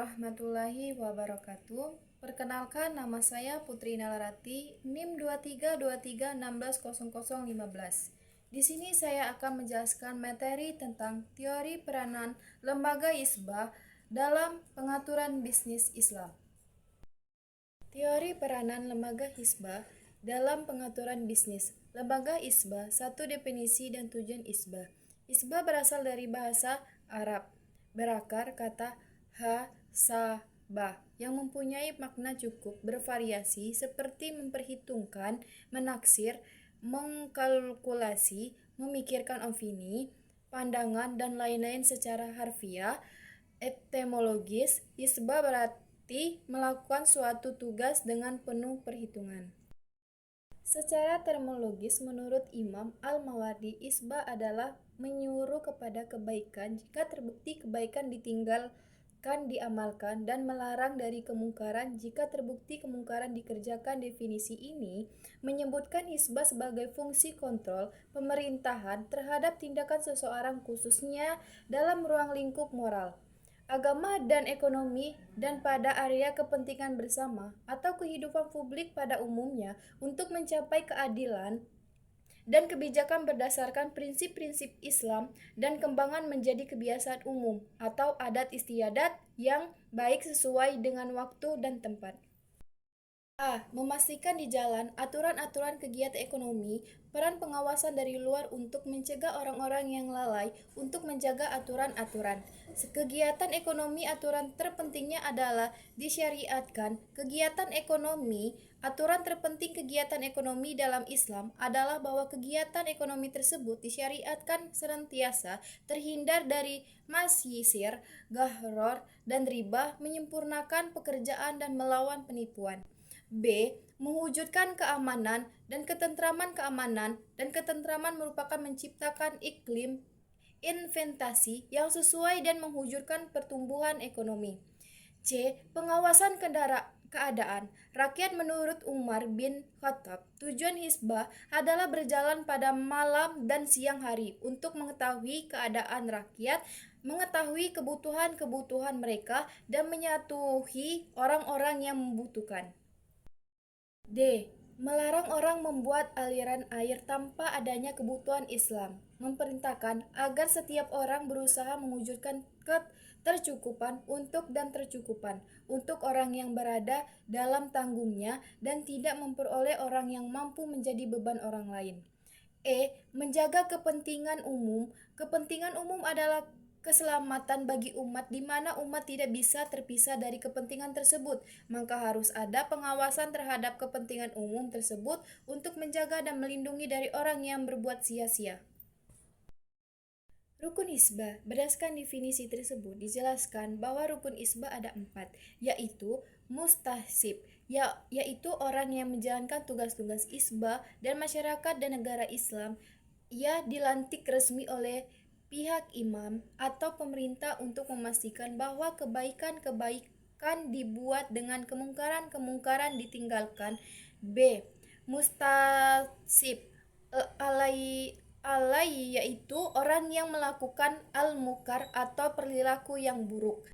warahmatullahi wabarakatuh. Perkenalkan, nama saya Putri Nalarati, NIM 2323160015. Di sini saya akan menjelaskan materi tentang teori peranan lembaga Hizbah dalam pengaturan bisnis Islam. Teori peranan lembaga Hizbah dalam pengaturan bisnis. Lembaga Hizbah, satu definisi dan tujuan Hizbah. Hizbah berasal dari bahasa Arab, berakar kata hasabah yang mempunyai makna cukup bervariasi seperti memperhitungkan, menaksir, mengkalkulasi, memikirkan opini, pandangan, dan lain-lain secara harfiah. Etimologis, hizbah berarti melakukan suatu tugas dengan penuh perhitungan. Secara terminologis, menurut Imam Al-Mawardi, hizbah adalah menyuruh kepada kebaikan jika terbukti kebaikan ditinggalkan, diamalkan, dan melarang dari kemungkaran jika terbukti kemungkaran dikerjakan. Definisi ini menyebutkan hizbah sebagai fungsi kontrol pemerintahan terhadap tindakan seseorang, khususnya dalam ruang lingkup moral, agama, dan ekonomi, dan pada area kepentingan bersama atau kehidupan publik pada umumnya untuk mencapai keadilan dan kebijakan berdasarkan prinsip-prinsip Islam dan kembangan menjadi kebiasaan umum atau adat istiadat yang baik sesuai dengan waktu dan tempat. A. Memastikan di jalan aturan-aturan kegiatan ekonomi, peran pengawasan dari luar untuk mencegah orang-orang yang lalai untuk menjaga aturan-aturan. Kegiatan ekonomi, aturan terpentingnya adalah disyariatkan. Kegiatan ekonomi, aturan terpenting kegiatan ekonomi dalam Islam adalah bahwa kegiatan ekonomi tersebut disyariatkan senantiasa terhindar dari masyisir, gharar, dan riba, menyempurnakan pekerjaan dan melawan penipuan. B. Mewujudkan keamanan dan ketentraman. Keamanan dan ketentraman merupakan menciptakan iklim investasi yang sesuai dan mewujudkan pertumbuhan ekonomi. C. Pengawasan keadaan rakyat. Menurut Umar bin Khattab, tujuan hizbah adalah berjalan pada malam dan siang hari untuk mengetahui keadaan rakyat, mengetahui kebutuhan-kebutuhan mereka, dan menyatuhi orang-orang yang membutuhkan. D. Melarang orang membuat aliran air tanpa adanya kebutuhan Islam. Memerintahkan agar setiap orang berusaha mewujudkan ketercukupan untuk orang yang berada dalam tanggungnya dan tidak memperoleh orang yang mampu menjadi beban orang lain. E. Menjaga kepentingan umum. Kepentingan umum adalah keselamatan bagi umat, di mana umat tidak bisa terpisah dari kepentingan tersebut, maka harus ada pengawasan terhadap kepentingan umum tersebut untuk menjaga dan melindungi dari orang yang berbuat sia-sia. Rukun hizbah. Berdasarkan definisi tersebut dijelaskan bahwa rukun hizbah ada 4, yaitu mustahsib, yaitu orang yang menjalankan tugas-tugas hizbah dan masyarakat dan negara Islam. Ia dilantik resmi oleh pihak imam atau pemerintah untuk memastikan bahwa kebaikan-kebaikan dibuat dengan kemungkaran-kemungkaran ditinggalkan. B. Mustasib alai yaitu orang yang melakukan al-mukar atau perilaku yang buruk.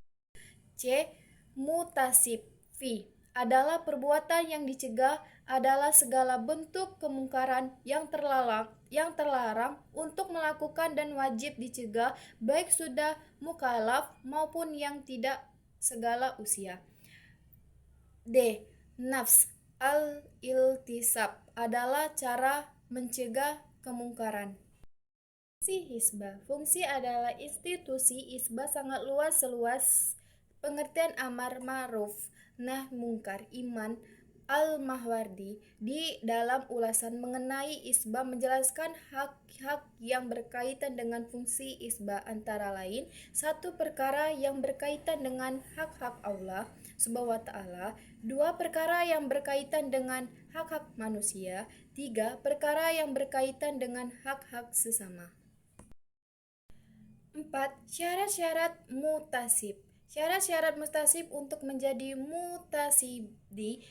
C. Mutasib fi adalah perbuatan yang dicegah, adalah segala bentuk kemungkaran yang terlarang untuk melakukan dan wajib dicegah, baik sudah mukallaf maupun yang tidak segala usia. D. Nafs al-iltisab adalah cara mencegah kemungkaran. Fungsi hizbah. Fungsi adalah institusi hizbah sangat luas, seluas pengertian amar ma'ruf nahi mungkar. Iman Al-Mawardi di dalam ulasan mengenai hizbah menjelaskan hak-hak yang berkaitan dengan fungsi hizbah, antara lain: 1. Perkara yang berkaitan dengan hak-hak Allah Subhanahu wa ta'ala. 2. Perkara yang berkaitan dengan hak-hak manusia. 3. Perkara yang berkaitan dengan hak-hak sesama. 4. Syarat-syarat mutasib. Syarat-syarat mutasib. Untuk menjadi mutasibdi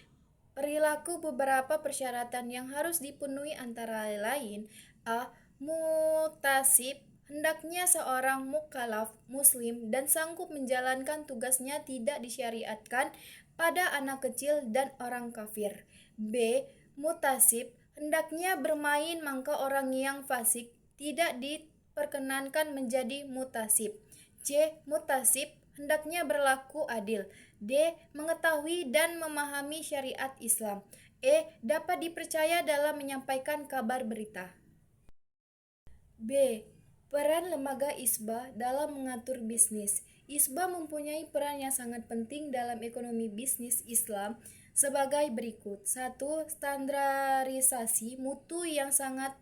perilaku beberapa persyaratan yang harus dipenuhi, antara lain: A. Mutasib Hendaknya seorang mukallaf muslim dan sanggup menjalankan tugasnya tidak disyariatkan pada anak kecil dan orang kafir. B. Mutasib, hendaknya bermain maka orang yang fasik tidak diperkenankan menjadi mutasib. C. Mutasib, hendaknya berlaku adil. D. Mengetahui dan memahami syariat Islam. E. Dapat dipercaya dalam menyampaikan kabar berita. B. Peran lembaga Hisbah dalam mengatur bisnis. Hisbah mempunyai peran yang sangat penting dalam ekonomi bisnis Islam sebagai berikut. 1. Standarisasi mutu yang sangat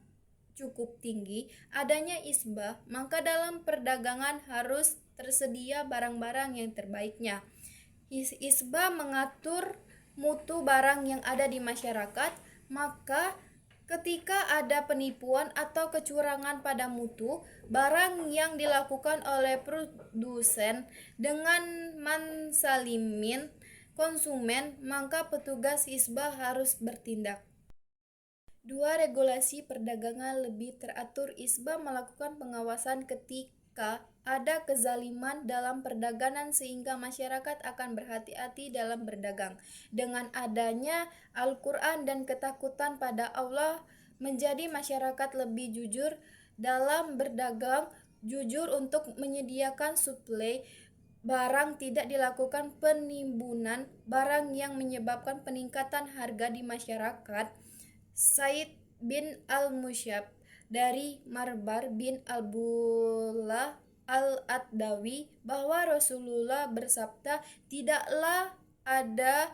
cukup tinggi. Adanya Hisbah, maka dalam perdagangan harus tersedia barang-barang yang terbaiknya. Hisbah mengatur mutu barang yang ada di masyarakat, maka ketika ada penipuan atau kecurangan pada mutu barang yang dilakukan oleh produsen dengan mensalimin konsumen, maka petugas Hisbah harus bertindak. 2. Regulasi perdagangan lebih teratur. Hisbah melakukan pengawasan ketika ada kezaliman dalam perdagangan sehingga masyarakat akan berhati-hati dalam berdagang. Dengan adanya Al-Quran dan ketakutan pada Allah menjadi masyarakat lebih jujur dalam berdagang, jujur untuk menyediakan suplai barang, tidak dilakukan penimbunan barang yang menyebabkan peningkatan harga di masyarakat. Said bin al-Musyab dari Marbar bin Abdullah al-Addawi bahwa Rasulullah bersabda, tidaklah ada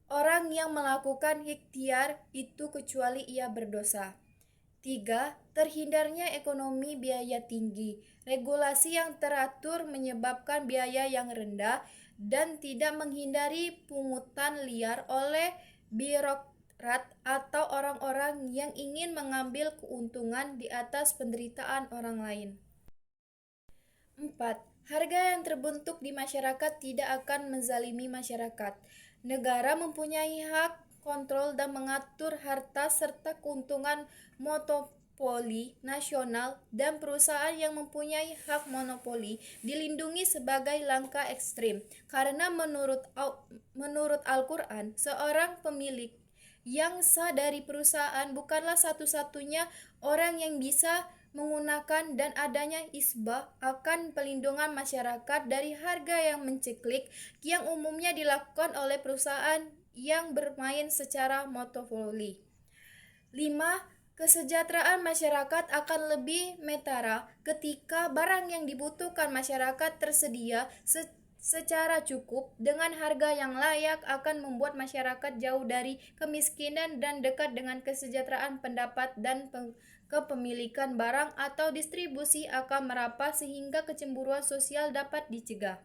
orang yang melakukan ikhtiar itu kecuali ia berdosa. 3. Terhindarnya ekonomi biaya tinggi. Regulasi yang teratur menyebabkan biaya yang rendah dan tidak menghindari pungutan liar oleh birokrat atau orang-orang yang ingin mengambil keuntungan di atas penderitaan orang lain. 4. Harga yang terbentuk di masyarakat tidak akan menzalimi masyarakat. Negara mempunyai hak kontrol dan mengatur harta serta keuntungan monopoli nasional, dan perusahaan yang mempunyai hak monopoli dilindungi sebagai langkah ekstrim. Karena menurut Al-Quran, seorang pemilik yang sah dari perusahaan bukanlah satu-satunya orang yang bisa menggunakan, dan adanya Hisbah akan pelindungan masyarakat dari harga yang menceklik yang umumnya dilakukan oleh perusahaan yang bermain secara monopoli. 5. Kesejahteraan masyarakat akan lebih metara ketika barang yang dibutuhkan masyarakat tersedia secara cukup dengan harga yang layak, akan membuat masyarakat jauh dari kemiskinan dan dekat dengan kesejahteraan pendapat, dan kepemilikan barang atau distribusi akan merapat sehingga kecemburuan sosial dapat dicegah.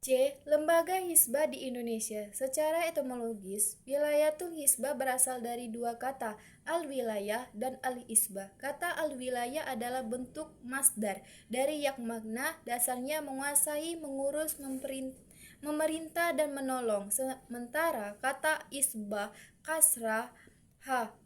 C. Lembaga Hisbah di Indonesia. Secara etimologis, wilayatul hisbah berasal dari dua kata, al-wilayah dan al-hisbah. Kata al-wilayah adalah bentuk masdar dari yang makna dasarnya menguasai, mengurus, memerintah dan menolong. Sementara kata hisbah kasrah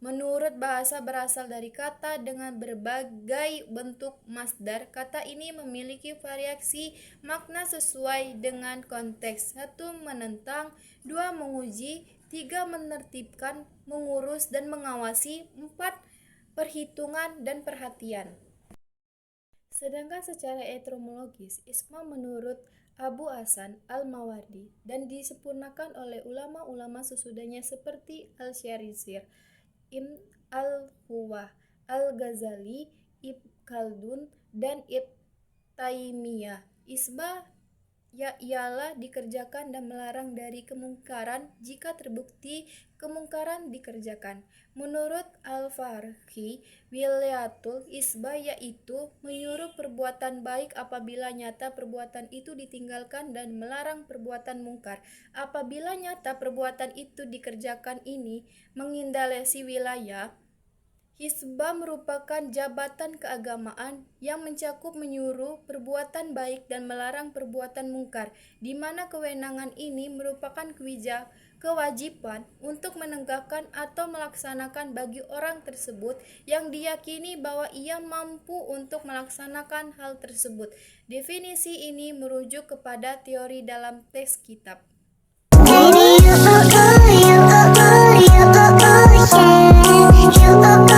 menurut bahasa berasal dari kata dengan berbagai bentuk masdar. Kata ini memiliki variasi makna sesuai dengan konteks. 1. Menentang. 2. Menguji. 3. Menertibkan, mengurus, dan mengawasi. 4. Perhitungan dan perhatian. Sedangkan secara etimologis, Hisbah menurut Abu Hasan al-Mawardi dan disempurnakan oleh ulama-ulama sesudahnya seperti Al-Syarizir, Ibn al-Huwah, Al-Ghazali, Ibn Khaldun, dan Ibn Taimiyah. Hisbah ialah dikerjakan dan melarang dari kemungkaran jika terbukti kemungkaran dikerjakan. Menurut Al-Farqi, wilayatul hisbah yaitu menyuruh perbuatan baik apabila nyata perbuatan itu ditinggalkan dan melarang perbuatan mungkar apabila nyata perbuatan itu dikerjakan. Ini mengendaliasi wilayah. Hisbah merupakan jabatan keagamaan yang mencakup menyuruh perbuatan baik dan melarang perbuatan mungkar, di mana kewenangan ini merupakan kewajiban untuk menegakkan atau melaksanakan bagi orang tersebut yang diyakini bahwa ia mampu untuk melaksanakan hal tersebut. Definisi ini merujuk kepada teori dalam teks kitab. You, oh, oh, you, oh, oh, you, oh, oh, yeah. You, oh, oh.